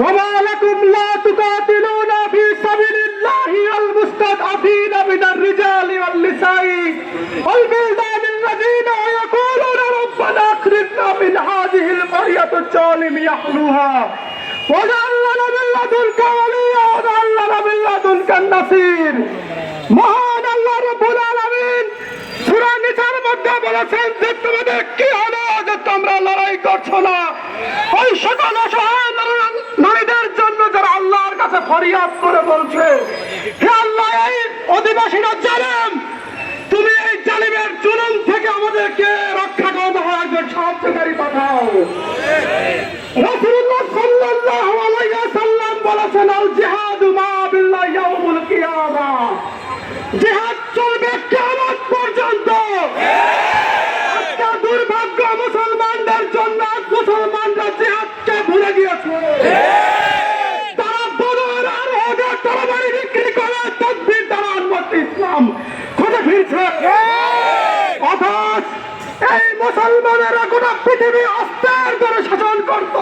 وما لكم لا تقاتلون في سبيل الله والمستضعفين من الرجال والنساء والبلدان الذين يقولون ربنا اخرجنا من هذه القرية الظالم أهلها واجعل لنا من لدنك وليا واجعل لنا من لدنك النصير। মহান আল্লাহ রাব্বুল আলামিন সূরা নিসার মধ্যে বলেছেন যে তোমাদের কি হলো যে তোমরা লড়াই করছো না? ওই সকল অসহায় নারীদের জন্য যারা আল্লাহর কাছে ফরিয়াদ করে বলছে, হে আল্লাহ, এই অধিবাসীরা জালেম, তুমি এই জালিমের জুলুম থেকে আমাদেরকে রক্ষা করতে হয়, একজন সাহায্যকারী পাঠাও। রাসূলুল্লাহ সাল্লাল্লাহু আলাইহি ওয়াসাল্লাম বলেছেন, আল জিহাদু মা বিল্লাহি ইয়াউমুল কিয়ামাহ, জিহাদ চলবে কিয়ামত পর্যন্ত। আজকে দুর্ভাগ্য মুসলমানদের জন্য, মুসলমানরা জিহাদকে ভুলে গিয়েছে। তারা বদর আর উহুদের তরবারি বিক্রি করে তাকবীর দ্বারা উম্মত ইসলাম খুঁজে ফিরছে। অথচ এই মুসলমানেরা গোটা পৃথিবী অস্ত্রের দ্বারা শাসন করত।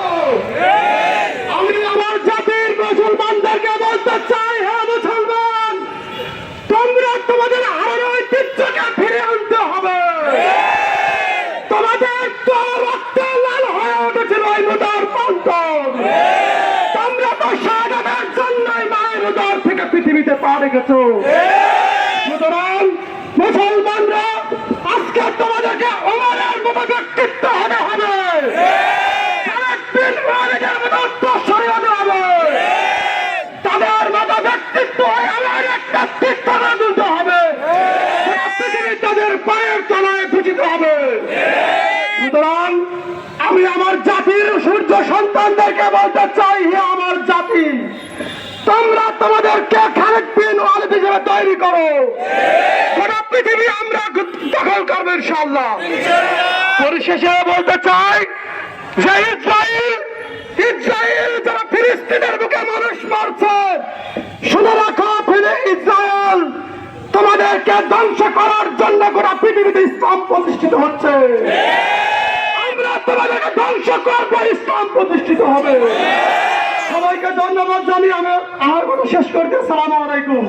আমি আমার জাতির মুসলমানদেরকে বলতে চাই, হ্যাঁ মুসলমান, তোমরা তোমাদের হারানো ঐতিহ্যকে ফিরে আনতে হবে। তোমাদের তো রক্ত লাল হয়ে উঠেছিল এই মুদার প্রান্তর। তোমরা তো শাহাদাতের জন্যই মায়ের উদর থেকে পৃথিবীতে পা রেখেছো। সুতরাং মুসলমানরা আজকে তোমাদেরকে ওমরের মতো ব্যক্তিত্ব হতে হবে, তাদের মতো ব্যক্তিত্ব আমার একটা তীর্থনা তুলতে হবে, পৃথিবী তাদের পায়ের তলায় ভূষিত হবে। সুতরাং আমি আমার জাতির সূর্য সন্তানদেরকে বলতে চাই, হে আমার জাতি, তোমরা তোমাদেরকে খালেদ বিন ওয়ালিদ হিসেবে তৈরি করো। গোটা পৃথিবী আমরা দখল করবো ইনশাআল্লাহ। পরিশেষে বলতে চাই যে ইসরায়েল যারা ফিলিস্তিনের বুকে মানুষ মারছে, শুনে রাখো, ইসরায়েল তোমাদেরকে ধ্বংস করার জন্য গোটা পৃথিবীতে ইসলাম প্রতিষ্ঠিত হচ্ছে। আমরা তোমাদেরকে ধ্বংস করবো, ইসলাম প্রতিষ্ঠিত হবে। সবাইকে ধন্যবাদ জানিয়ে আমি আমার কথা শেষ করতে। আসসালামু আলাইকুম।